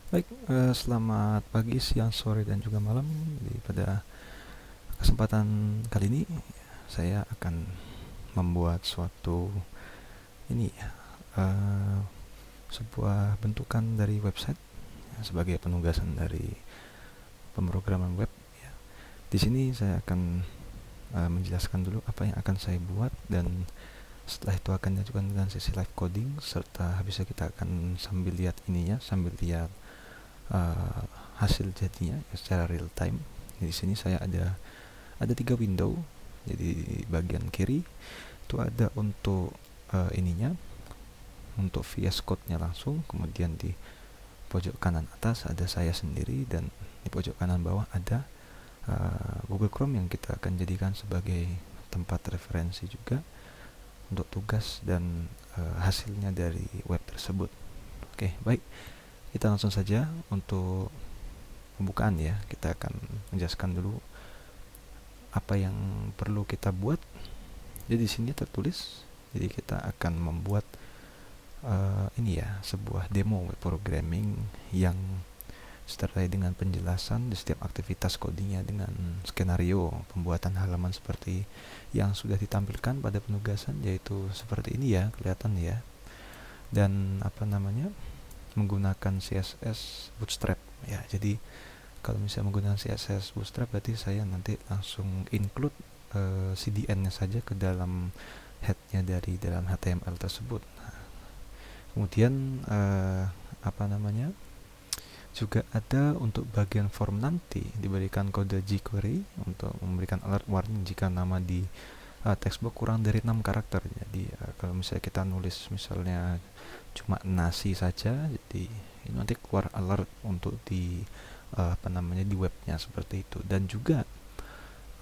Baik, selamat pagi, siang, sore, dan juga malam. Pada kesempatan kali ini, saya akan membuat suatu ini ya, eh, sebuah bentukan dari website ya, sebagai penugasan dari pemrograman web. Ya. Di sini saya akan menjelaskan dulu apa yang akan saya buat, dan setelah itu akan diajukan dengan sesi live coding, serta habisnya kita akan sambil lihat ininya, sambil lihat uh, hasil jadinya ya, secara real time. Di sini saya ada 3 window. Jadi di bagian kiri itu ada untuk ininya, untuk VS Code-nya langsung. Kemudian di pojok kanan atas ada saya sendiri, dan di pojok kanan bawah ada Google Chrome yang kita akan jadikan sebagai tempat referensi juga untuk tugas dan hasilnya dari web tersebut. Oke, baik. Kita langsung saja untuk pembukaan ya. Kita akan menjelaskan dulu apa yang perlu kita buat. Jadi di sini tertulis, jadi kita akan membuat ini ya, sebuah demo web programming yang disertai dengan penjelasan di setiap aktivitas codingnya dengan skenario pembuatan halaman seperti yang sudah ditampilkan pada penugasan, yaitu seperti ini ya, kelihatan ya. Dan apa namanya, menggunakan CSS Bootstrap ya. Jadi kalau misalnya menggunakan CSS Bootstrap, berarti saya nanti langsung include CDN-nya saja ke dalam head-nya dari dalam HTML tersebut. Kemudian apa namanya, juga ada untuk bagian form nanti diberikan kode jQuery untuk memberikan alert warning jika nama di text box kurang dari 6 karakter. Jadi kalau misalnya kita nulis misalnya cuma nasi saja, jadi ini nanti keluar alert untuk di apa namanya, di webnya seperti itu. Dan juga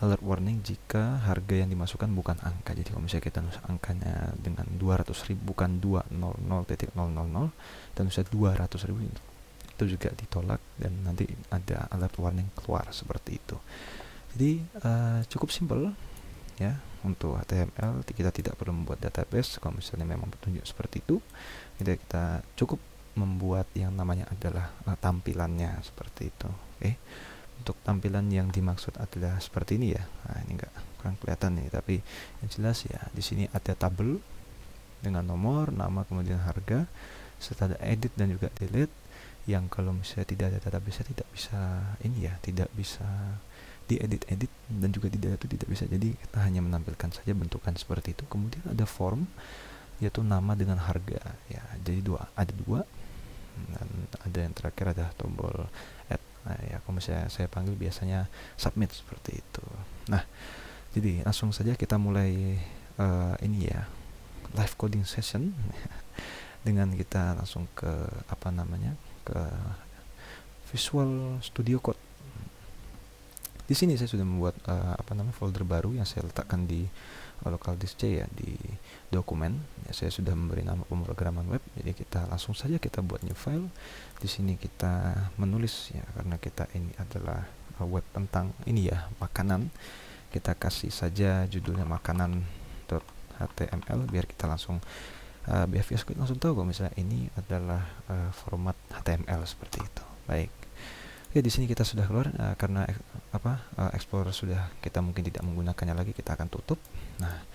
alert warning jika harga yang dimasukkan bukan angka. Jadi kalau misalnya kita nulis angkanya dengan 200.000, bukan 200.000, dan misalnya 200.000, itu juga ditolak dan nanti ada alert warning keluar seperti itu. Jadi cukup simple ya. Untuk HTML kita tidak perlu membuat database. Kalau misalnya memang petunjuk seperti itu, kita cukup membuat yang namanya adalah tampilannya seperti itu. Oke. Untuk tampilan yang dimaksud adalah seperti ini ya. Nah, ini enggak kurang kelihatan nih, tapi yang jelas ya, di sini ada tabel dengan nomor, nama, kemudian harga, serta ada edit dan juga delete, yang kalau misalnya tidak ada database tidak bisa ini ya, tidak bisa diedit-edit, dan juga di delete itu tidak bisa. Jadi kita hanya menampilkan saja bentukan seperti itu. Kemudian ada form, yaitu nama dengan harga ya. Jadi ada dua, dan ada yang terakhir ada tombol add. Nah ya, kalau misalnya saya panggil biasanya submit seperti itu. Nah, jadi langsung saja kita mulai ini ya, live coding session dengan kita langsung ke apa namanya, ke Visual Studio Code. Di sini saya sudah membuat apa namanya, folder baru yang saya letakkan di local disk C ya, di dokumen. Ya, saya sudah memberi nama pemrograman web. Jadi kita langsung saja kita buat new file. Di sini kita menulis ya, karena kita ini adalah web tentang ini ya, makanan. Kita kasih saja judulnya makanan.html biar kita langsung biar VS Code langsung tahu kalau misalnya ini adalah format HTML seperti itu. Baik. Oke, di sini kita sudah keluar karena Explorer sudah kita mungkin tidak menggunakannya lagi, kita akan tutup. Nah,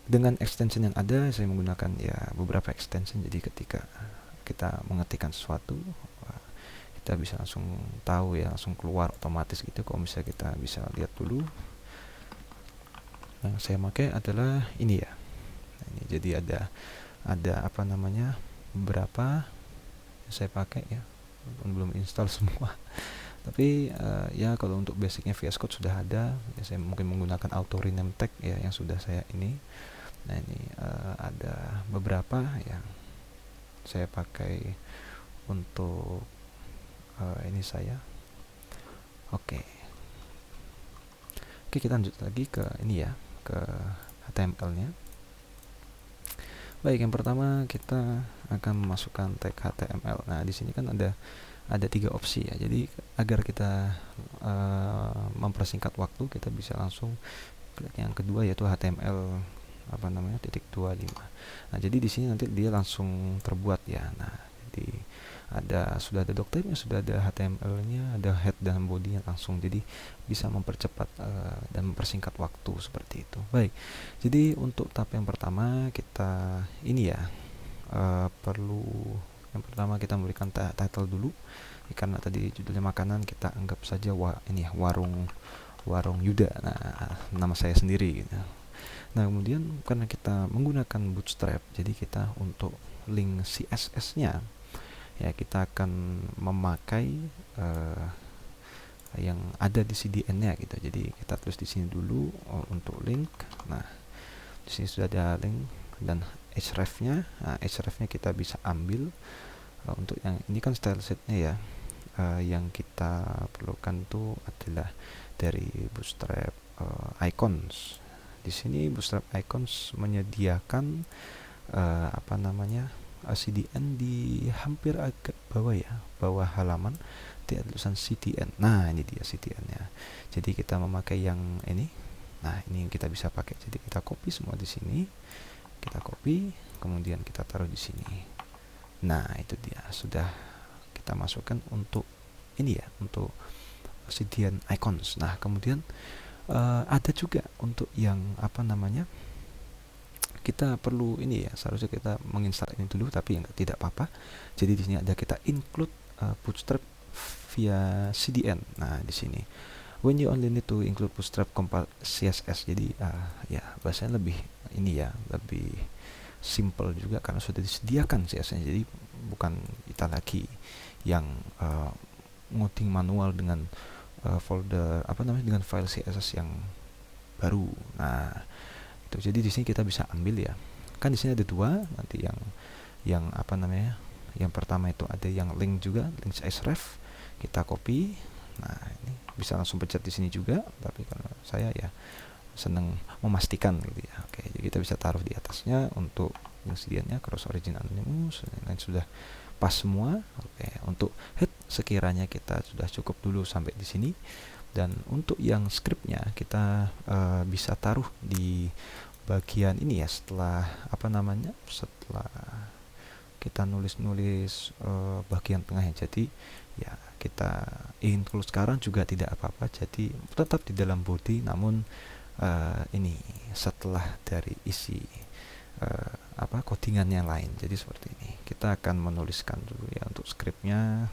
dengan extension yang ada, saya menggunakan ya beberapa extension. Jadi ketika kita mengetikkan sesuatu, kita bisa langsung tahu ya, langsung keluar otomatis gitu. Kalau misalnya kita bisa lihat dulu, yang saya pakai adalah ini ya. Nah, ini jadi ada apa namanya, beberapa yang saya pakai ya, belum install semua. Tapi ya kalau untuk basicnya VS Code sudah ada ya, saya mungkin menggunakan auto rename tag ya yang sudah saya ini. Nah ini ada beberapa yang saya pakai untuk ini saya. Oke, kita lanjut lagi ke ini ya, ke HTML nya. Baik, yang pertama kita akan memasukkan tag HTML. Nah di sini kan ada 3 opsi ya. Jadi agar kita mempersingkat waktu, kita bisa langsung klik yang kedua, yaitu HTML apa namanya .25. Nah jadi di sini nanti dia langsung terbuat ya. Nah jadi sudah ada doktrinnya, sudah ada HTML-nya, ada head dan body-nya langsung, jadi bisa mempercepat dan mempersingkat waktu seperti itu. Baik, jadi untuk tahap yang pertama kita ini ya, perlu yang pertama kita memberikan title dulu, karena tadi judulnya makanan, kita anggap saja ini ya, warung Yuda. Nah, nama saya sendiri gitu. Nah, kemudian karena kita menggunakan Bootstrap, jadi kita untuk link CSS-nya ya kita akan memakai yang ada di CDN-nya gitu. Jadi kita tulis di sini dulu untuk link. Nah, di sini sudah ada link dan href-nya. Nah, href-nya kita bisa ambil untuk yang ini kan style sheet-nya ya. Yang kita perlukan itu adalah dari Bootstrap icons. Di sini Bootstrap icons menyediakan CDN di hampir agak bawah ya, bawah halaman ada tulisan CDN. Nah, ini dia CDN-nya. Jadi kita memakai yang ini. Nah, ini yang kita bisa pakai. Jadi kita copy semua di sini. Kita copy, kemudian kita taruh di sini. Nah, itu dia. Sudah kita masukkan untuk ini ya, untuk CDN icons. Nah, kemudian ada juga untuk yang kita perlu ini ya, seharusnya kita menginstal ini dulu, tapi tidak apa-apa. Jadi di sini ada kita include Bootstrap via CDN. Nah, di sini when you only need to include Bootstrap compile CSS. Jadi ya bahasanya lebih ini ya, lebih simple juga karena sudah disediakan CSS-nya. Jadi bukan kita lagi yang ngoding manual dengan folder dengan file CSS yang baru. Nah, itu. Jadi di sini kita bisa ambil ya. Kan di sini ada dua, nanti yang yang pertama itu ada yang link juga, link href. Kita copy. Nah, ini bisa langsung pencet di sini juga, tapi karena saya ya senang memastikan gitu ya. Oke, jadi kita bisa taruh di atasnya untuk insiden-nya, cross origin anonymous, lain sudah pas semua. Oke, untuk head sekiranya kita sudah cukup dulu sampai di sini. Dan untuk yang scriptnya kita bisa taruh di bagian ini ya, setelah setelah kita nulis bagian tengahnya. Jadi ya kita include sekarang juga tidak apa-apa, jadi tetap di dalam body, namun ini setelah dari isi codingan yang lain. Jadi seperti ini. Kita akan menuliskan dulu ya untuk scriptnya,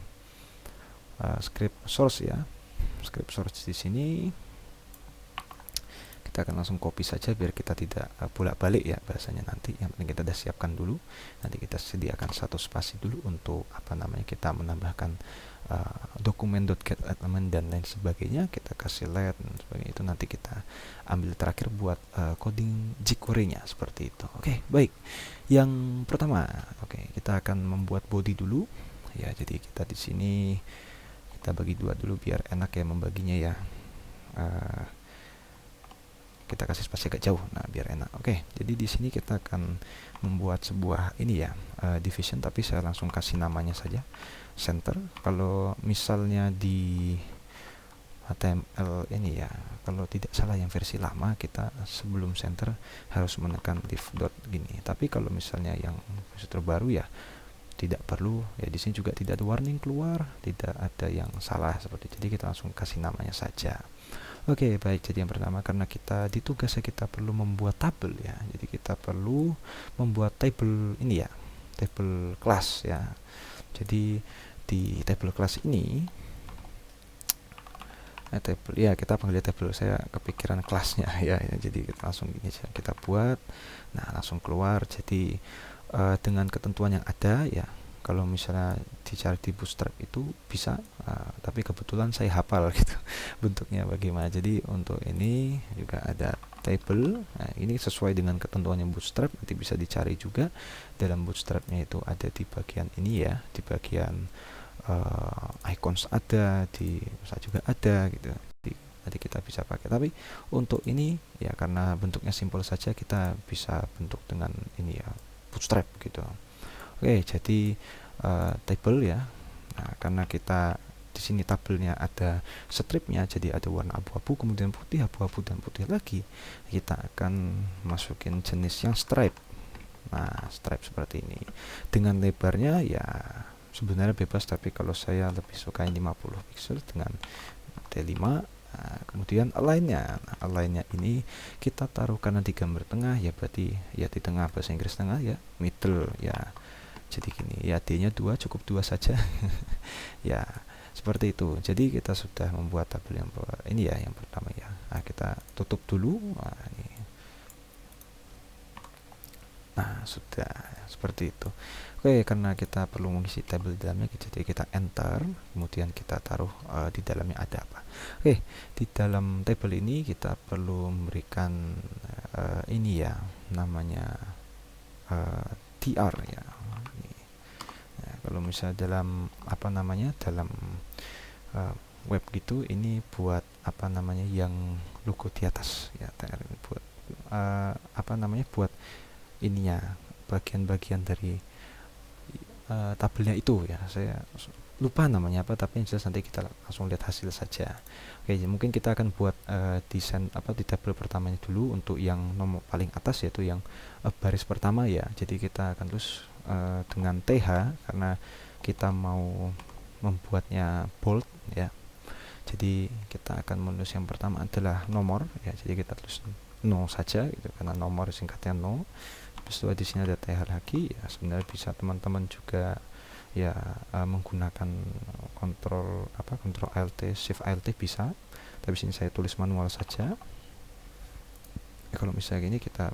script source ya. Script source di sini kita akan langsung copy saja biar kita tidak bolak-balik ya bahasanya nanti. Yang penting kita sudah siapkan dulu. Nanti kita sediakan satu spasi dulu untuk kita menambahkan dokumen.get element dan lain sebagainya. Kita kasih let dan sebagainya, itu nanti kita ambil terakhir buat coding jQuery-nya seperti itu. Oke, baik. Yang pertama, kita akan membuat body dulu ya. Jadi kita di sini kita bagi dua dulu biar enak ya membaginya ya. Kita kasih spasi agak jauh, nah biar enak. Oke, jadi di sini kita akan membuat sebuah ini ya, division, tapi saya langsung kasih namanya saja center. Kalau misalnya di HTML ini ya, kalau tidak salah yang versi lama, kita sebelum center harus menekan div dot gini. Tapi kalau misalnya yang versi terbaru ya tidak perlu ya. Di sini juga tidak ada warning keluar, tidak ada yang salah seperti itu. Jadi kita langsung kasih namanya saja. Oke, baik. Jadi yang pertama, karena kita di tugasnya kita perlu membuat tabel ya. Jadi kita perlu membuat table ini ya, table class ya. Jadi di table class ini table ya, kita panggil table, saya kepikiran kelasnya ya. Jadi kita langsung gini saja kita buat. Nah, langsung keluar. Jadi dengan ketentuan yang ada ya, kalau misalnya dicari di Bootstrap itu bisa, tapi kebetulan saya hafal gitu bentuknya bagaimana. Jadi untuk ini juga ada table. Nah, ini sesuai dengan ketentuan yang Bootstrap, nanti bisa dicari juga dalam Bootstrapnya, itu ada di bagian ini ya, di bagian icons ada, di saya juga ada gitu. Jadi kita bisa pakai, tapi untuk ini ya karena bentuknya simpel saja, kita bisa bentuk dengan ini ya, Bootstrap gitu. Oke, jadi table ya. Nah, karena kita di sini tabelnya ada stripnya, jadi ada warna abu-abu, kemudian putih, abu-abu, dan putih lagi. Kita akan masukin jenis yang stripe. Nah, stripe seperti ini. Dengan lebarnya ya sebenarnya bebas, tapi kalau saya lebih suka yang 50 pixel dengan T5. Nah, kemudian align-nya. Nah, align-nya ini kita taruh karena di gambar tengah ya, berarti ya di tengah, bahasa Inggris tengah ya, middle ya. Jadi gini, ya D-nya 2, cukup 2 saja. Ya, seperti itu. Jadi kita sudah membuat tabel yang ini ya, yang pertama ya. Nah, kita tutup dulu. Nah, ini. Nah, sudah seperti itu. Oke, karena kita perlu mengisi tabel di dalamnya, jadi kita enter, kemudian kita taruh di dalamnya ada apa. Oke, di dalam tabel ini kita perlu memberikan ini ya, namanya tr ya. Ini. Nah, kalau misalnya dalam apa namanya, dalam web gitu, ini buat apa namanya yang logo di atas ya, tr ini buat apa namanya, buat ininya, bagian-bagian dari tabelnya itu ya, saya lupa namanya apa, tapi yang jelas nanti kita langsung lihat hasil saja. Oke, mungkin kita akan buat desain apa di tabel pertamanya dulu untuk yang nomor paling atas, yaitu yang baris pertama ya. Jadi kita akan tulis dengan TH karena kita mau membuatnya bold ya. Jadi kita akan menulis yang pertama adalah nomor ya, jadi kita tulis no saja gitu, karena nomor singkatnya no. Setelah di sini ada TH lagi ya, sebenarnya bisa teman-teman juga ya menggunakan kontrol Alt Shift Alt bisa, tapi sini saya tulis manual saja ya. Kalau misalnya gini kita,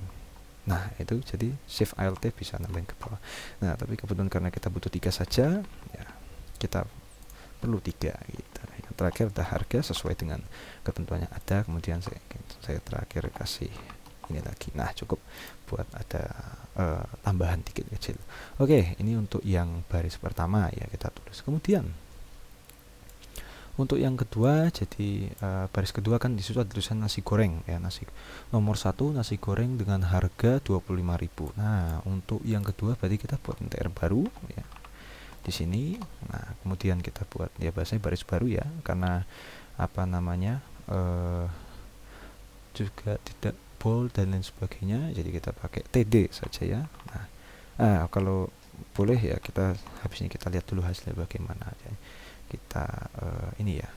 nah itu jadi Shift Alt bisa nambahin ke bawah. Nah tapi kebetulan karena kita butuh 3 saja ya, kita perlu 3 gitu. Yang terakhir ada harga sesuai dengan ketentuannya ada, kemudian saya terakhir kasih ini lagi. Nah cukup buat ada tambahan dikit kecil. Oke, ini untuk yang baris pertama ya, kita tulis. Kemudian untuk yang kedua, jadi baris kedua kan di situ ada tulisan nasi goreng ya, nasi nomor 1 nasi goreng dengan harga 25.000. Nah untuk yang kedua berarti kita buat tr baru ya di sini. Nah kemudian kita buat ya bahasanya baris baru ya, karena apa namanya juga tidak bold dan lain sebagainya, jadi kita pakai TD saja ya. Nah kalau boleh ya, kita habis ini kita lihat dulu hasilnya bagaimana ya. Kita ini ya,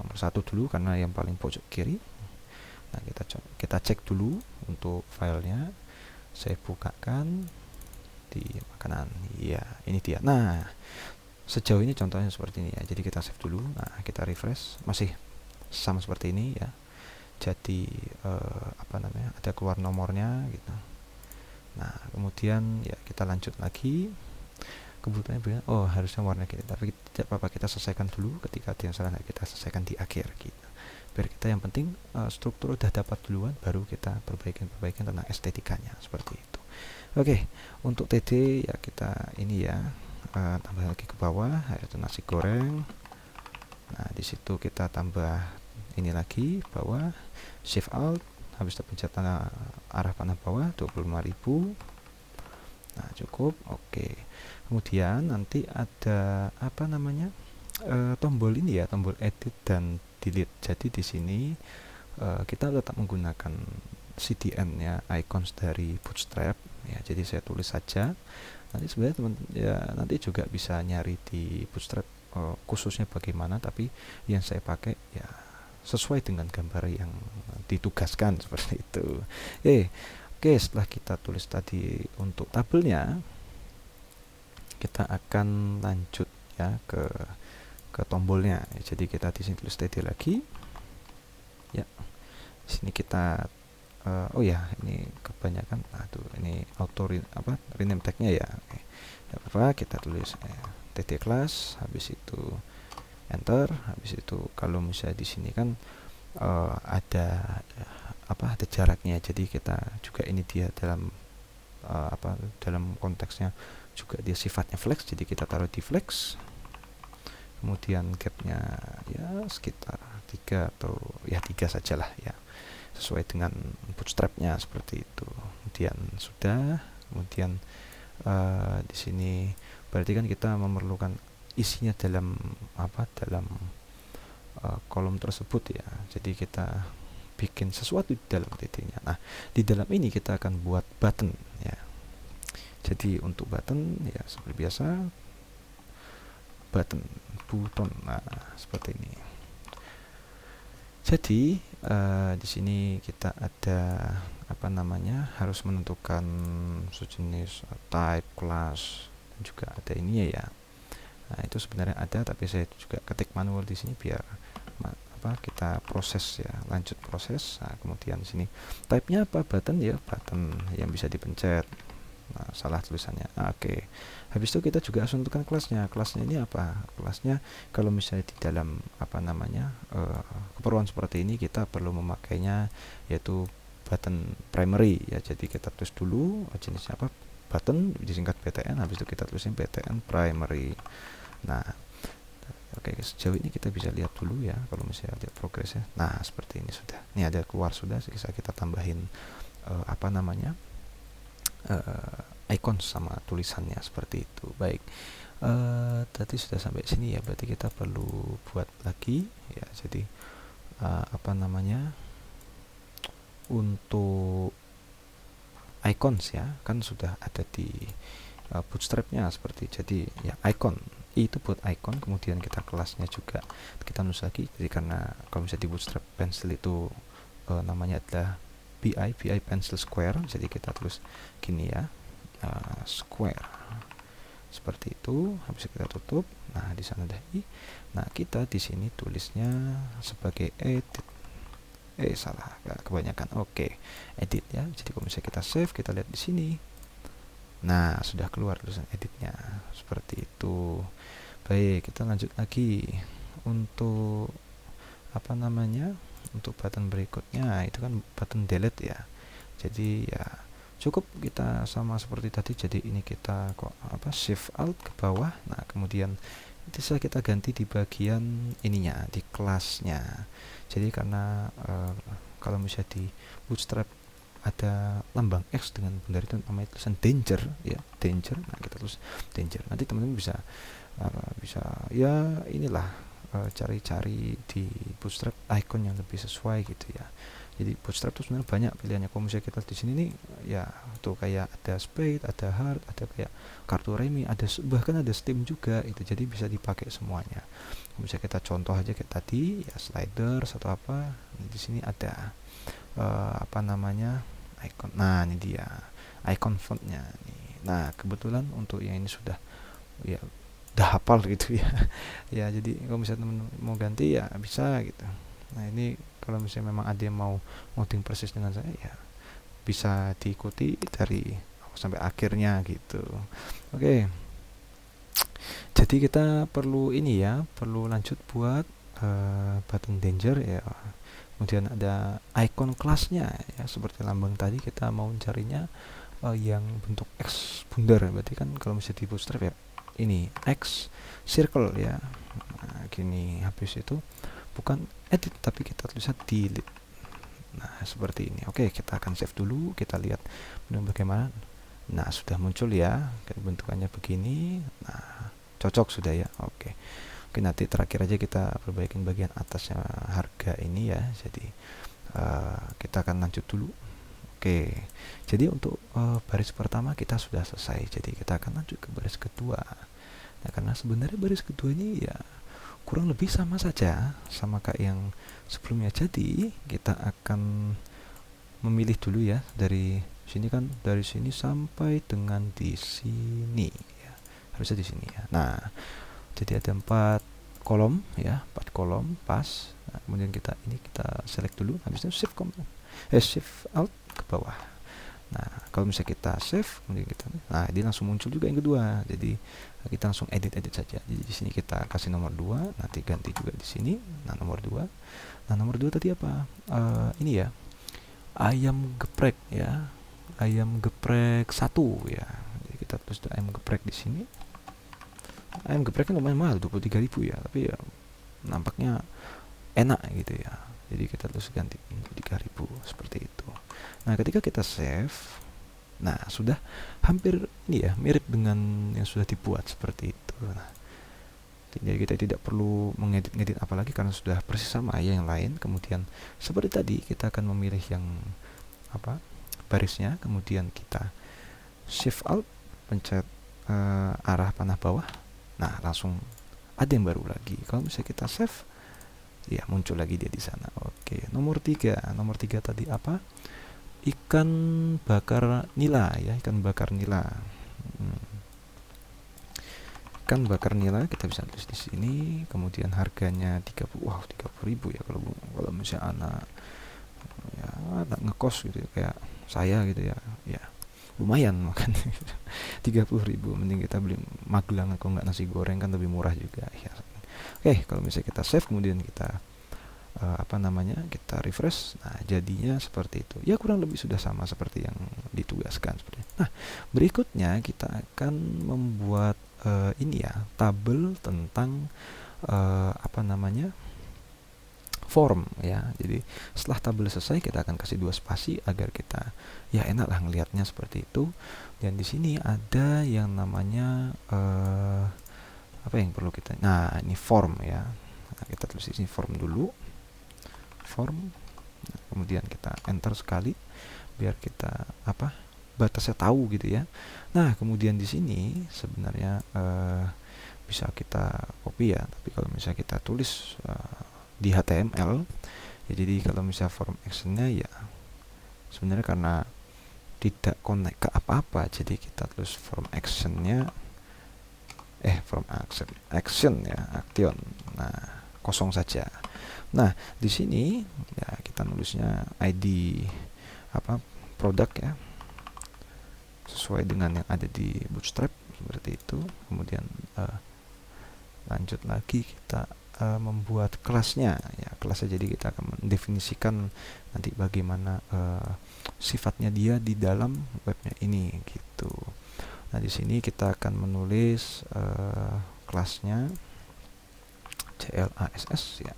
nomor 1 dulu karena yang paling pojok kiri. Nah kita cek dulu untuk filenya, saya bukakan di makanan ya, ini dia. Nah sejauh ini contohnya seperti ini ya, jadi kita save dulu. Nah kita refresh, masih sama seperti ini ya. Jadi apa namanya, ada keluar nomornya gitu. Nah kemudian ya kita lanjut lagi. Kebutuhannya bilang oh harusnya warna gini, tapi tidak apa-apa, kita selesaikan dulu. Ketika ada yang salah kita selesaikan di akhir gitu, biar kita yang penting struktur udah dapat duluan, baru kita perbaikin tentang estetikanya seperti itu. Oke, untuk TD ya kita ini ya tambah lagi ke bawah, yaitu nasi goreng. Nah di situ kita tambah ini lagi bawah, Shift Alt, habis terpencet arah panah bawah 25.000. Nah cukup. Oke, kemudian nanti ada apa namanya tombol ini ya, tombol edit dan delete. Jadi di sini kita tetap menggunakan CDN ya, icons dari Bootstrap ya. Jadi saya tulis saja. Nanti sebenarnya teman ya nanti juga bisa nyari di Bootstrap khususnya bagaimana, tapi yang saya pakai ya sesuai dengan gambar yang ditugaskan seperti itu. Oke, setelah kita tulis tadi untuk tabelnya, kita akan lanjut ya ke tombolnya. Jadi kita di sini tulis TD lagi. Ya. Di sini kita oh ya, ini kebanyakan. Aduh, ini auto rename tag-nya ya. Oke. Apa kita tulis TD class, habis itu enter, habis itu kalau misalnya di sini kan ada ada jaraknya, jadi kita juga ini dia dalam dalam konteksnya juga dia sifatnya flex, jadi kita taruh di flex. Kemudian gapnya ya sekitar 3 atau ya 3 sajalah ya, sesuai dengan bootstrapnya seperti itu. Kemudian sudah, kemudian di sini berarti kan kita memerlukan isinya dalam dalam kolom tersebut ya. Jadi kita bikin sesuatu di dalam TD-nya. Nah, di dalam ini kita akan buat button ya. Jadi untuk button ya seperti biasa button. Nah, seperti ini. Jadi di sini kita ada apa namanya, harus menentukan sejenis type, class, dan juga ada ini ya. Nah, itu sebenarnya ada, tapi saya juga ketik manual di sini biar kita proses ya, lanjut proses. Nah, kemudian di sini type-nya apa, button ya, button yang bisa dipencet. Nah, salah tulisannya. Oke. Habis itu kita juga harus menentukan kelasnya. Kelasnya ini apa? Kelasnya kalau misalnya di dalam apa namanya keperluan seperti ini kita perlu memakainya yaitu button primary ya. Jadi kita tulis dulu jenisnya apa, button disingkat BTN, habis itu kita tulisin BTN primary. Nah, oke, sejauh ini kita bisa lihat dulu ya kalau misalnya lihat progresnya. Nah, seperti ini sudah. Ini ada keluar sudah, bisa kita tambahin apa namanya? Icon sama tulisannya seperti itu. Baik. Tadi sudah sampai sini ya, berarti kita perlu buat lagi ya. Jadi apa namanya? Untuk icons ya, kan sudah ada di bootstrapnya seperti, jadi ya icon itu buat icon, kemudian kita kelasnya juga kita nulis lagi. Jadi karena kalau misalnya di bootstrap pencil itu namanya adalah BI pencil square, jadi kita tulis gini ya, square seperti itu. Habis kita tutup. Nah, di sana ada i. Nah, kita di sini tulisnya sebagai edit. Salah, kebanyakan. Oke, edit ya. Jadi kalau misalnya kita save, kita lihat di sini. Nah, sudah keluar tulisan editnya seperti itu. Baik, kita lanjut lagi untuk apa namanya, untuk button berikutnya itu kan button delete ya. Jadi ya cukup kita sama seperti tadi. Jadi ini kita kok apa, shift alt ke bawah. Nah, kemudian bisa kita ganti di bagian ininya, di kelasnya. Jadi karena kalau misalnya di bootstrap ada lambang X dengan bundar itu namanya tulisan danger ya, danger. Nah, kita tulis danger. Nanti teman-teman bisa ya inilah cari-cari di bootstrap icon yang lebih sesuai gitu ya. Jadi bootstrap itu sebenarnya banyak pilihannya. Kalau misalnya kita di sini nih ya tuh kayak ada spade, ada heart, ada kayak kartu remi, ada bahkan ada steam juga itu. Jadi bisa dipakai semuanya. Kalau misalnya kita contoh aja kayak tadi ya, sliders atau apa. Di sini ada apa namanya, icon. Nah, ini dia icon fontnya nih. Nah, kebetulan untuk yang ini sudah ya udah hafal gitu ya. Ya, jadi kalau misalnya teman mau ganti ya bisa gitu. Nah, ini kalau misalnya memang ada yang mau ngoding persis dengan saya ya bisa diikuti dari awal sampai akhirnya gitu. Oke. Jadi kita perlu ini ya, perlu lanjut buat button danger ya. Kemudian ada icon kelasnya ya, seperti lambang tadi kita mau carinya yang bentuk X bundar. Berarti kan kalau misalnya di bootstrap ya ini X circle ya. Nah, gini, habis itu bukan edit tapi kita tulisnya delete. Nah, seperti ini. Oke, kita akan save dulu, kita lihat bagaimana. Nah, sudah muncul ya, bentukannya begini. Nah, cocok sudah ya. Oke, nanti terakhir aja kita perbaikin bagian atasnya harga ini ya. Jadi kita akan lanjut dulu. Oke, jadi untuk baris pertama kita sudah selesai. Jadi kita akan lanjut ke baris kedua. Nah, karena sebenarnya baris kedua ini ya kurang lebih sama saja, sama kayak yang sebelumnya. Jadi kita akan memilih dulu ya, dari sini kan, dari sini sampai dengan di sini ya, harusnya di sini ya. Nah, jadi ada 4 kolom ya, 4 kolom pas. Nah, kemudian kita select dulu, habis itu shift alt ke bawah. Nah, kalau misalnya kita save, kemudian nah dia langsung muncul juga yang kedua. Jadi kita langsung edit saja. Jadi di sini kita kasih nomor 2, nanti ganti juga di sini. Nah, nomor 2. Nah, nomor 2 tadi apa? Ini ya. Ayam geprek ya. Ayam geprek 1 ya. Jadi kita tulis ayam geprek di sini. Ayam gepreknya lumayan mahal, 23.000 ya, tapi ya nampaknya enak gitu ya. Jadi kita terus ganti 3.000 seperti itu. Nah, ketika kita save, nah sudah hampir ini ya, mirip dengan yang sudah dibuat seperti itu. Nah, jadi kita tidak perlu mengedit apalagi karena sudah persis sama ya yang lain. Kemudian seperti tadi kita akan memilih yang apa, barisnya, kemudian kita shift alt, pencet arah panah bawah. Nah, langsung ada yang baru lagi. Kalau misalnya kita save, ya muncul lagi dia di sana. Oke, nomor 3 tadi apa? Ikan bakar nila ya, ikan bakar nila. Ikan bakar nila kita bisa tulis di sini, kemudian harganya 30.000 ya kalau misalnya anak ngekos gitu ya, kayak saya gitu ya. Ya, lumayan makan 30.000, mending kita beli Magelang atau enggak nasi goreng, kan lebih murah juga ya. Oke, kalau misalnya kita save kemudian kita kita refresh, nah jadinya seperti itu ya, kurang lebih sudah sama seperti yang ditugaskan seperti itu. Nah, berikutnya kita akan membuat ini ya, tabel tentang form ya. Jadi setelah tabel selesai kita akan kasih 2 spasi agar kita ya enak lah ngelihatnya seperti itu. Dan di sini ada yang namanya apa yang perlu kita, nah ini form ya. Nah, kita tulis di sini form dulu, form. Nah, kemudian kita enter sekali biar kita batasnya tahu gitu ya. Nah, kemudian di sini sebenarnya bisa kita copy ya, tapi kalau misalnya kita tulis di HTML ya, jadi kalau misalnya form actionnya ya sebenarnya karena tidak connect ke apa-apa, jadi kita tulis form actionnya form action ya, action. Nah, kosong saja. Nah, di sini ya kita nulisnya ID produk ya, sesuai dengan yang ada di Bootstrap seperti itu. Kemudian lanjut lagi kita membuat kelasnya ya, kelasnya. Jadi kita akan mendefinisikan nanti bagaimana sifatnya dia di dalam webnya ini gitu. Nah, di sini kita akan menulis kelasnya CLASS ya.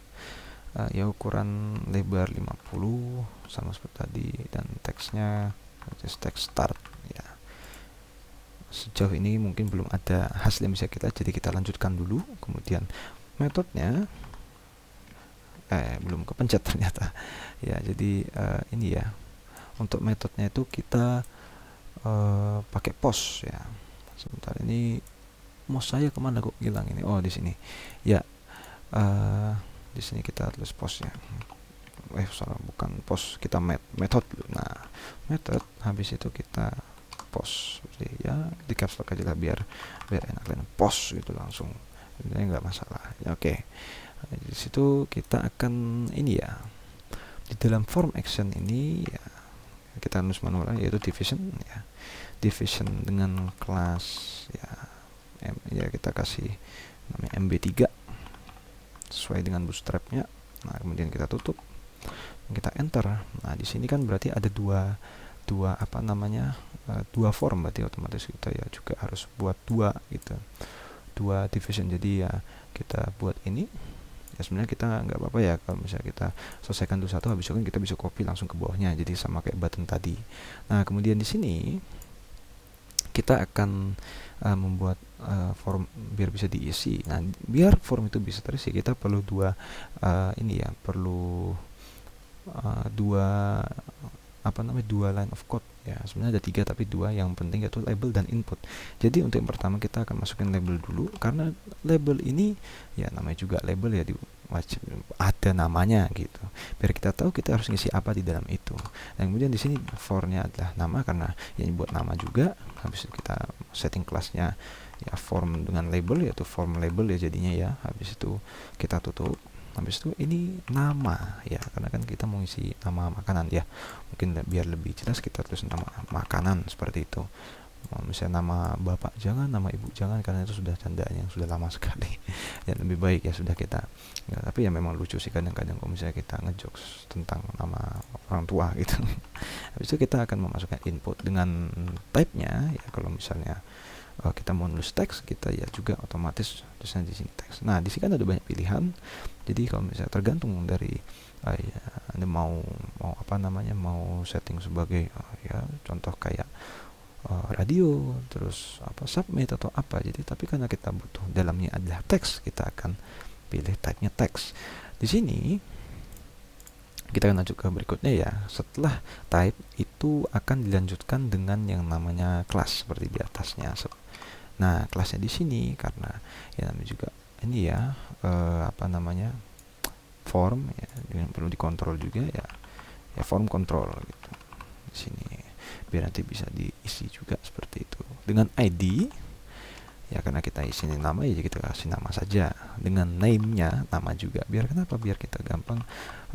Ya ukuran lebar 50 sama seperti tadi, dan teksnya teks start ya. Sejauh ini mungkin belum ada hasil yang bisa kita, jadi kita lanjutkan dulu. Kemudian metodenya belum kepencet ternyata ya. Jadi ini ya, untuk metodenya itu kita pakai post ya. Sebentar, ini mouse saya kemana kok hilang ini? Oh, di sini ya. Di sini kita tulis post ya. Salah, bukan post, kita method dulu. Nah, method, habis itu kita post ya, di caps lock aja lah biar enak, dan post gitu langsung, sebenarnya nggak masalah ya. Oke. Di situ kita akan ini ya, di dalam form action ini ya, kita nulis manual yaitu division ya, division dengan kelas ya, ya kita kasih namanya MB3 sesuai dengan bootstrapnya. Nah, kemudian kita tutup, kita enter. Nah, di sini kan berarti ada dua form, berarti otomatis kita ya juga harus buat dua gitu, dua division. Jadi ya kita buat ini ya, sebenarnya kita nggak apa-apa ya kalau misalnya kita selesaikan dulu satu, habis itu kan kita bisa copy langsung ke bawahnya, jadi sama kayak button tadi. Nah, kemudian di sini kita akan membuat form biar bisa diisi. Nah, biar form itu bisa terisi, kita perlu dua dua line of code ya. Sebenarnya ada 3 tapi 2 yang penting, yaitu label dan input. Jadi untuk yang pertama kita akan masukin label dulu, karena label ini ya namanya juga label ya, wajib ada namanya gitu, biar kita tahu kita harus ngisi apa di dalam itu. Dan kemudian di sini for-nya adalah nama, karena ini buat nama juga. Habis itu kita setting kelasnya ya form dengan label, yaitu form label ya jadinya ya. Habis itu kita tutup. Habis itu ini nama ya, karena kan kita mau isi nama makanan ya, mungkin biar lebih jelas kita tulis nama makanan seperti itu. Misalnya nama bapak jangan, nama ibu jangan, karena itu sudah candaan yang sudah lama sekali. Ya, lebih baik ya sudah kita ya, tapi ya memang lucu sih kadang-kadang kalau misalnya kita ngejokes tentang nama orang tua gitu. Habis itu kita akan memasukkan input dengan type-nya ya. Kalau misalnya kita mau nulis teks, kita ya juga otomatis tulisnya di sini teks. Nah, di sini kan ada banyak pilihan. Jadi kalau misalnya tergantung dari ya, Anda mau setting sebagai ya contoh kayak radio, terus submit atau apa. Jadi tapi karena kita butuh dalamnya adalah teks, kita akan pilih type-nya teks. Di sini kita akan lanjut ke berikutnya ya. Setelah type itu akan dilanjutkan dengan yang namanya kelas seperti di atasnya. Nah, kelasnya di sini karena ya namanya juga ini ya, apa namanya, form ya, yang perlu dikontrol juga ya, ya form control gitu di sini, biar nanti bisa diisi juga seperti itu dengan ID ya, karena kita isi nama ya kita kasih nama saja dengan name-nya nama juga, biar kenapa, biar kita gampang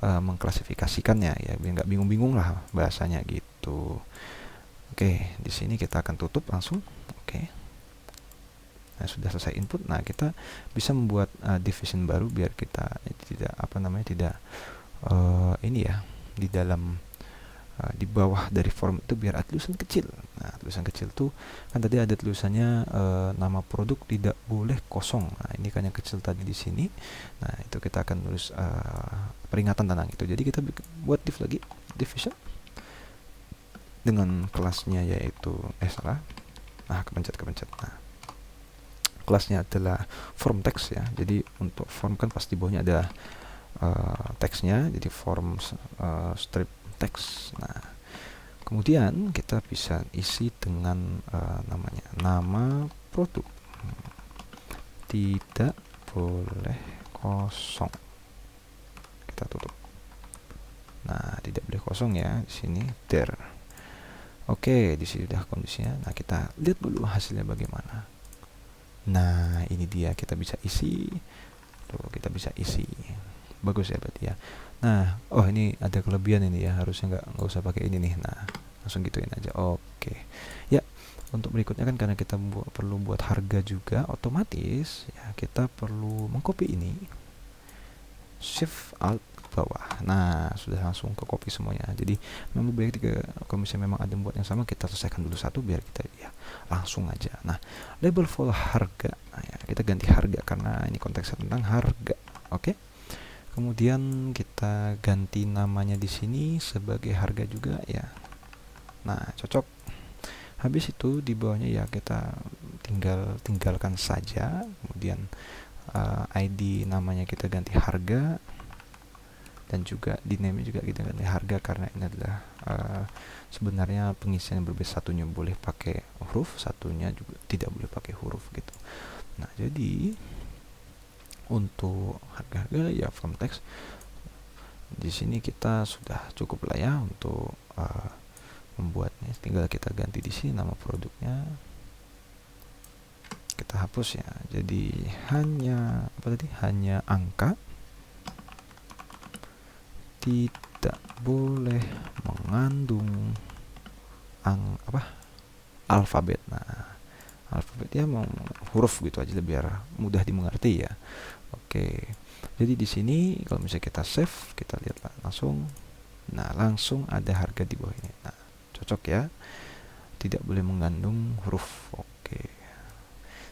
mengklasifikasikannya ya, biar nggak bingung-bingung lah bahasanya gitu. Oke, di sini kita akan tutup langsung. Oke. Nah, sudah selesai input. Nah, kita bisa membuat division baru biar kita tidak apa namanya, tidak ini ya, di dalam di bawah dari form itu biar ada tulisan kecil. Nah, tulisan kecil tuh kan tadi ada tulisannya nama produk tidak boleh kosong. Nah, ini kan yang kecil tadi di sini. Nah, itu kita akan tulis peringatan tentang itu. Jadi kita buat div lagi, division dengan kelasnya yaitu salah. Nah, kepencet. Nah, kelasnya adalah form text ya. Jadi untuk form kan pasti bawahnya ada teksnya, jadi form strip text. Nah, kemudian kita bisa isi dengan namanya nama produk tidak boleh kosong. Kita tutup. Nah, tidak boleh kosong ya di sini there. Oke, di sini sudah kondisinya. Nah, kita lihat dulu hasilnya bagaimana. Nah, ini dia, kita bisa isi. Tuh, kita bisa isi. Bagus ya berarti ya. Nah, oh ini ada kelebihan ini ya, harusnya nggak usah pakai ini nih. Nah, langsung gituin aja. Oke. Ya, untuk berikutnya kan karena kita perlu buat harga juga, otomatis ya kita perlu mengcopy ini. Shift Alt bawah. Nah, sudah langsung ke copy semuanya. Jadi memang baik kalau misalnya memang ada buat yang sama, kita selesaikan dulu satu biar kita ya langsung aja. Nah, label follow harga. Nah, ya, kita ganti harga karena ini konteksnya tentang harga. Oke. Kemudian kita ganti namanya di sini sebagai harga juga ya. Nah, cocok. Habis itu di bawahnya ya kita tinggalkan saja. Kemudian ID namanya kita ganti harga, dan juga di name juga kita ganti harga karena ini adalah sebenarnya pengisian yang berbeda, satunya boleh pakai huruf, satunya juga tidak boleh pakai huruf gitu. Nah, jadi untuk harga-harga ya from text di sini kita sudah cukup lah ya untuk membuatnya. Tinggal kita ganti di sini nama produknya, kita hapus ya. Jadi hanya apa tadi? Hanya angka, tidak boleh mengandung alfabet. Nah, alfabet ya mau huruf gitu aja biar mudah dimengerti ya. Oke. Jadi di sini kalau misalnya kita save, kita lihat langsung. Nah, langsung ada harga di bawah ini. Nah, cocok ya. Tidak boleh mengandung huruf. Oke.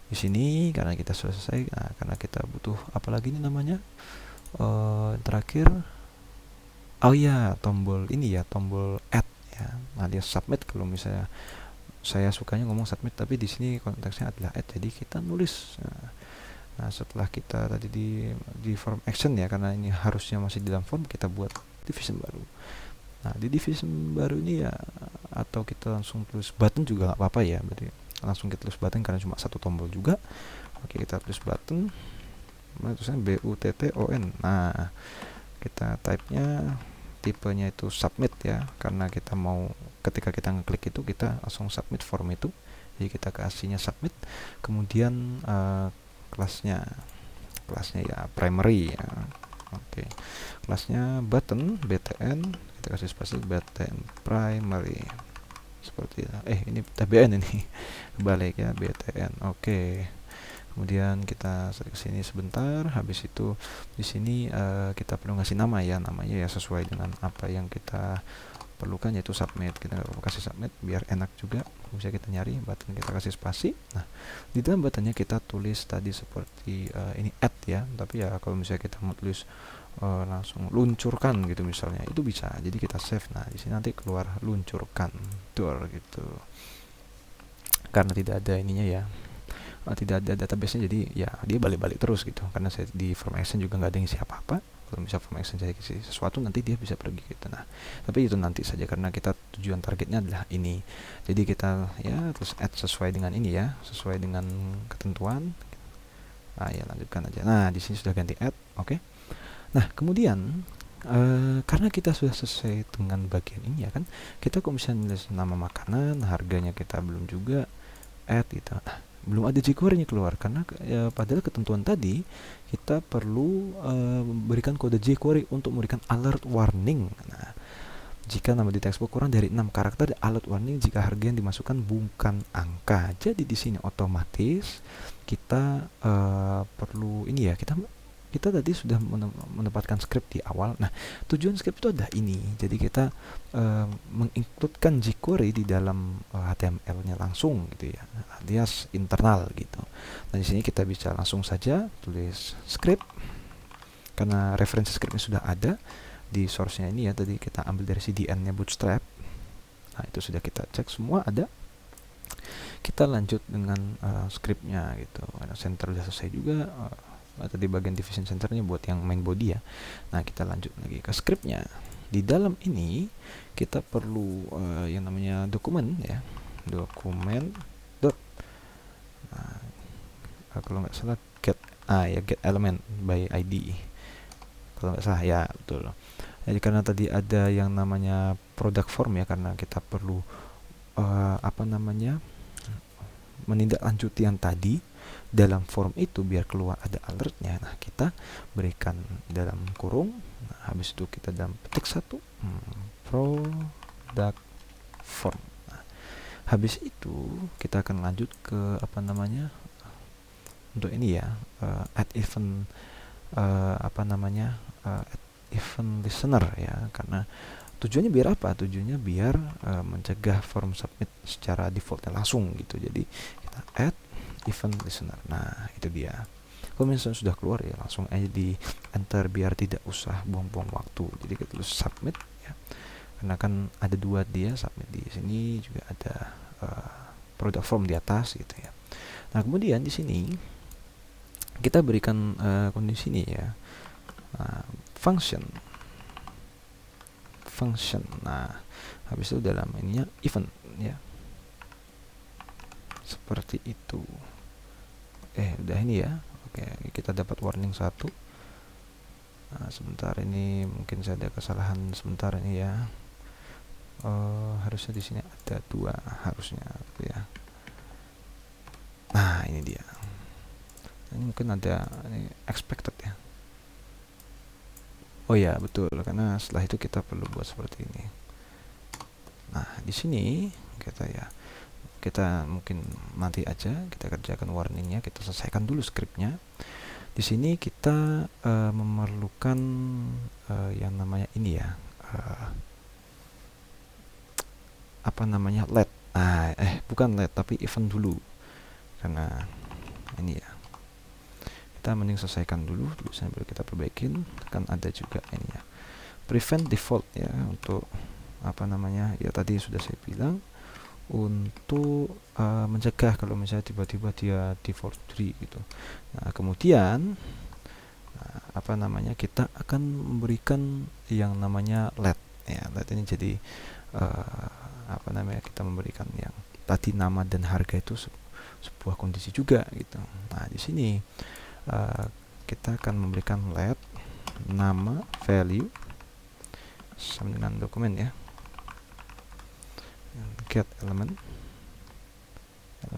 Di sini karena kita sudah selesai, nah, karena kita butuh apa lagi nih namanya? Terakhir, oh ya, tombol ini ya, tombol add ya, alias submit. Kalau misalnya saya sukanya ngomong submit, tapi di sini konteksnya adalah add, jadi kita nulis. Nah, setelah kita tadi di form action ya, karena ini harusnya masih di dalam form, kita buat division baru. Nah, di division baru ini ya, atau kita langsung tulis button juga nggak apa-apa ya, berarti langsung kita tulis button karena cuma satu tombol juga. Oke, kita tulis button, tulisannya BUTTON. Nah, kita type-nya tipenya itu submit ya, karena kita mau ketika kita ngeklik itu kita langsung submit form itu, jadi kita kasihnya submit. Kemudian kelasnya ya primary ya. Oke. Kelasnya button BTN, kita kasih spasi button primary seperti itu. Ini TBN ini kebalik ya, BTN. Oke. Kemudian kita ke sini sebentar. Habis itu di sini kita perlu ngasih nama ya, namanya ya sesuai dengan apa yang kita perlukan, yaitu submit. Kita kasih submit biar enak juga bisa kita nyari button, kita kasih spasi. Nah, di dalam buttonnya kita tulis tadi seperti ini add ya, tapi ya kalau misalnya kita mau tulis langsung luncurkan gitu misalnya, itu bisa. Jadi kita save. Nah, di sini nanti keluar luncurkan door gitu, karena tidak ada ininya ya, tidak ada database-nya, jadi ya dia balik-balik terus gitu. Karena saya di form action juga nggak ada yang isi apa-apa. Kalau misalnya form action saya isi sesuatu, nanti dia bisa pergi gitu. Nah, tapi itu nanti saja karena kita tujuan targetnya adalah ini. Jadi kita ya terus add sesuai dengan ini ya, sesuai dengan ketentuan. Ya lanjutkan aja. Nah, di sini sudah ganti add, oke. Nah, kemudian karena kita sudah selesai dengan bagian ini ya kan, kita kok bisa nulis nama makanan, harganya kita belum juga add gitu. Nah, belum ada jQuery-nya keluar karena padahal ketentuan tadi kita perlu memberikan kode jQuery untuk memberikan alert warning. Nah, jika nama di textbook kurang dari 6 karakter, alert warning jika harga yang dimasukkan bukan angka. Jadi di sini otomatis kita perlu ini ya, kita tadi sudah menempatkan script di awal. Nah, tujuan script itu ada ini. Jadi kita mengincludekan jQuery di dalam HTML-nya langsung gitu ya, alias internal gitu. Nah, di sini kita bisa langsung saja tulis script karena referensi scriptnya sudah ada di source-nya ini ya. Tadi kita ambil dari CDN-nya Bootstrap. Nah, itu sudah kita cek semua ada. Kita lanjut dengan scriptnya gitu. Center sudah selesai juga. Tadi bagian division centernya buat yang main body ya. Nah, kita lanjut lagi ke scriptnya. Di dalam ini kita perlu yang namanya dokumen ya, dokumen dot, kalau nggak salah get get element by ID, kalau nggak salah ya, betul. Jadi karena tadi ada yang namanya product form ya, karena kita perlu menindaklanjuti yang tadi dalam form itu biar keluar ada alertnya. Nah, kita berikan dalam kurung. Nah, habis itu kita dalam petik satu product form. Nah, habis itu kita akan lanjut ke untuk ini ya, add event add event listener ya, karena tujuannya biar apa? Tujuannya biar mencegah form submit secara defaultnya langsung gitu. Jadi kita add event listener. Nah, itu dia. Kalau misalnya sudah keluar ya langsung aja di enter biar tidak usah buang-buang waktu. Jadi kita tulis submit ya. Karena kan ada dua dia, submit di sini juga ada product form di atas gitu ya. Nah, kemudian di sini kita berikan kondisi ini ya. Function. Nah, habis itu dalam ininya event ya. Seperti itu. Udah ini ya. Oke, kita dapat warning 1. Nah, sebentar ini mungkin saya ada kesalahan sebentar ini ya. Harusnya di sini ada 2 harusnya gitu ya. Nah, ini dia. Ini mungkin ada ini expected ya. Oh ya, betul, karena setelah itu kita perlu buat seperti ini. Nah, di sini kita mungkin nanti aja kita kerjakan warningnya, kita selesaikan dulu scriptnya. Di sini kita memerlukan yang namanya ini ya, let. Bukan let tapi event dulu, karena ini ya. Kita mending selesaikan dulu sambil kita perbaikin. Kan ada juga ini ya, prevent default ya, untuk ya tadi sudah saya bilang untuk mencegah kalau misalnya tiba-tiba dia default tree gitu. Nah, kemudian kita akan memberikan yang namanya let ya. Let ini jadi kita memberikan yang tadi nama dan harga itu sebuah kondisi juga gitu. Nah, di sini kita akan memberikan let nama value sama dengan dokumen ya, get element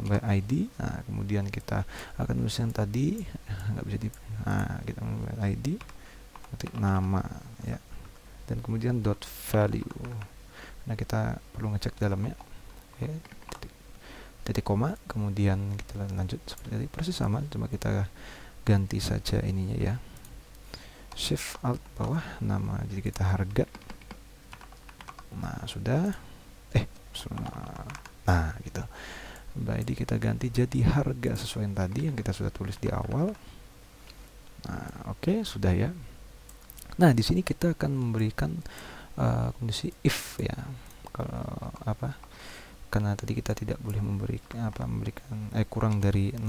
by ID. Nah, kemudian kita akan tuliskan tadi nggak bisa kita by ID ketik nama ya, dan kemudian dot value. Nah, kita perlu ngecek dalamnya ya, titik koma, kemudian kita lanjut seperti tadi, proses sama, cuma kita ganti saja ininya ya, shift alt bawah nama, jadi kita harga. Nah, sudah nah gitu, by ID kita ganti jadi harga sesuai yang tadi yang kita sudah tulis di awal. Nah, oke, sudah ya. Nah, di sini kita akan memberikan kondisi if ya, kalau karena tadi kita tidak boleh memberikan kurang dari 6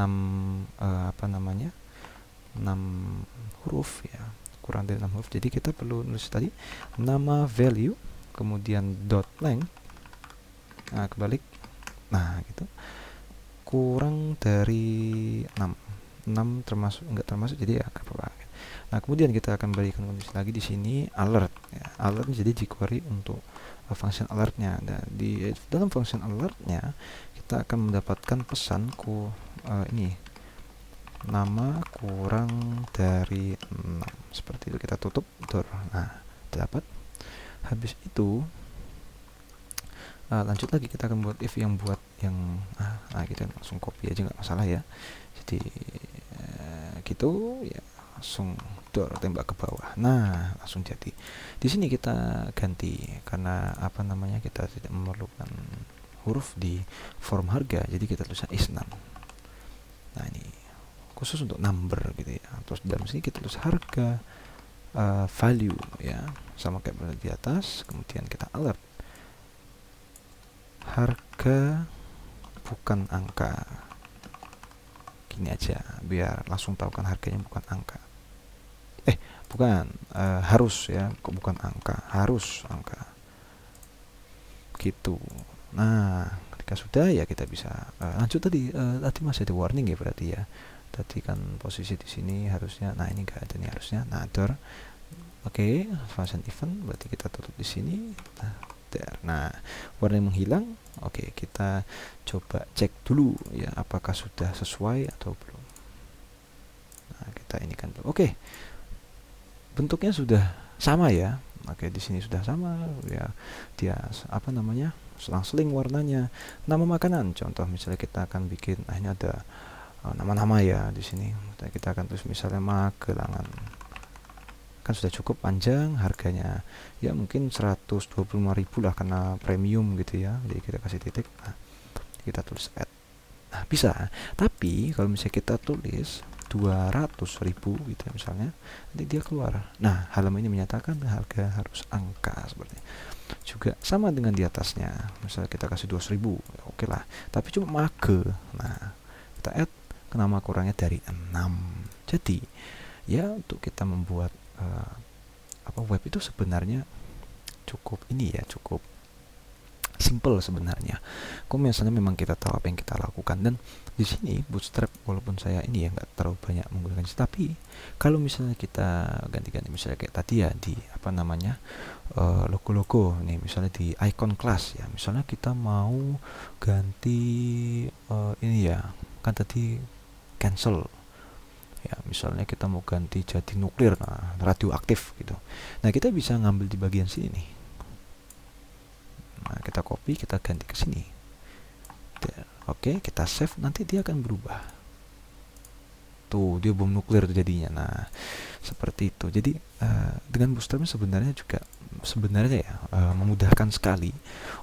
6 huruf ya, kurang dari 6 huruf. Jadi kita perlu nulis tadi nama value kemudian dot length, kebalik, nah gitu, kurang dari 6. 6 termasuk enggak termasuk, jadi ya nggak apa-apa. Nah, kemudian kita akan berikan kondisi lagi di sini alert ya. Alert jadi jQuery untuk function alertnya. Dan di dalam function alertnya kita akan mendapatkan pesanku ini nama kurang dari 6, seperti itu. Kita tutup door. Nah, dapat. Habis itu lanjut lagi, kita akan buat if yang buat yang kita langsung copy aja, nggak masalah ya. Jadi gitu ya, langsung door tembak ke bawah. Nah, langsung jadi. Di sini kita ganti karena apa namanya, kita tidak memerlukan huruf di form harga, jadi kita tulisnya is num. Nah, ini khusus untuk number gitu ya. Terus dalam sini kita tulis harga value ya, sama kayak di atas. Kemudian kita alert harga bukan angka, gini aja biar langsung tahu kan harganya bukan angka. Bukan harus ya, kok bukan angka, harus angka gitu. Nah, ketika sudah ya kita bisa lanjut. Tadi masih ada warning ya, berarti ya tadi kan posisi di sini harusnya, nah ini enggak ada nih harusnya. Nah, door oke, function event berarti kita tutup di sini. Nah, warning menghilang. Oke, kita coba cek dulu ya apakah sudah sesuai atau belum. Nah, kita ini kan oke, bentuknya sudah sama ya. Oke, di sini sudah sama ya, dia apa namanya, selang-seling warnanya. Nama makanan, contoh misalnya kita akan bikin, ini ada nama-nama ya di sini. Kita akan tulis misalnya Magelangan, kan sudah cukup panjang, harganya ya mungkin 125.000 lah karena premium gitu ya, jadi kita kasih titik. Nah, kita tulis add. Nah, bisa. Tapi kalau misalnya kita tulis 200.000 gitu ya misalnya, nanti dia keluar. Nah, halaman ini menyatakan harga harus angka seperti ini. Juga sama dengan di atasnya, misalnya kita kasih 200.000, ya oke lah, tapi cuma mage. Nah, kita add ke nama kurangnya dari 6. Jadi ya untuk kita membuat web itu sebenarnya cukup ini ya, cukup simple sebenarnya. Kalau misalnya memang kita tahu apa yang kita lakukan. Dan di sini Bootstrap, walaupun saya ini ya nggak terlalu banyak menggunakan, tapi kalau misalnya kita ganti-ganti, misalnya kayak tadi ya di apa namanya logo-logo nih, misalnya di icon class ya, misalnya kita mau ganti ini ya, kan tadi cancel ya, misalnya kita mau ganti jadi nuklir, nah, radioaktif gitu. Nah, kita bisa ngambil di bagian sini nih. Nah, kita copy, kita ganti ke sini. Oke, kita save, nanti dia akan berubah. Tuh, dia bom nuklir tuh jadinya. Nah, seperti itu. Jadi dengan Bootstrap sebenarnya juga ya memudahkan sekali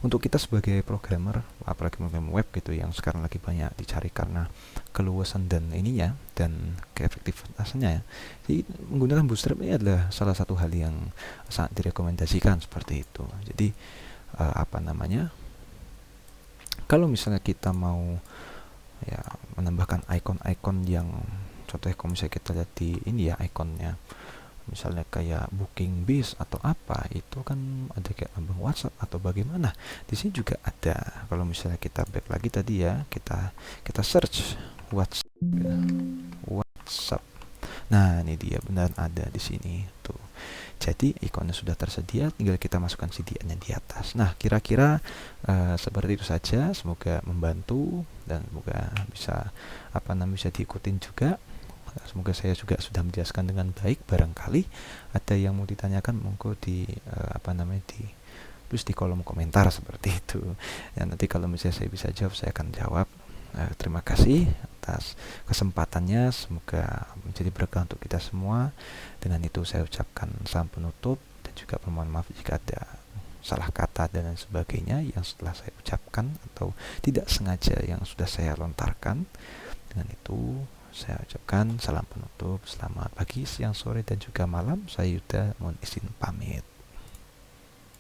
untuk kita sebagai programmer, apalagi programmer web gitu yang sekarang lagi banyak dicari karena keluasan dan ininya dan keefektifitasannya ya. Jadi menggunakan Bootstrap ini adalah salah satu hal yang sangat direkomendasikan seperti itu. Jadi apa namanya, kalau misalnya kita mau ya menambahkan icon-icon yang contohnya, kalau misalnya kita lihat di ini ya ikonnya, misalnya kayak booking bis atau apa, itu kan ada kayak lambang WhatsApp atau bagaimana. Di sini juga ada. Kalau misalnya kita back lagi tadi ya, kita search WhatsApp. Nah, ini dia benar ada di sini tuh. Jadi ikonnya sudah tersedia, tinggal kita masukkan CDN-nya di atas. Nah, kira-kira seperti itu saja. Semoga membantu dan semoga bisa bisa diikutin juga. Semoga saya juga sudah menjelaskan dengan baik. Barangkali ada yang mau ditanyakan, monggo di tulis di kolom komentar seperti itu. Ya, nanti kalau misalnya saya bisa jawab, saya akan jawab. Terima kasih atas kesempatannya, semoga menjadi berkah untuk kita semua. Dengan itu saya ucapkan salam penutup dan juga permohon maaf jika ada salah kata dan lain sebagainya yang setelah saya ucapkan atau tidak sengaja yang sudah saya lontarkan. Dengan itu saya ucapkan salam penutup, selamat pagi, siang, sore, dan juga malam. Saya Yuda, mohon izin pamit.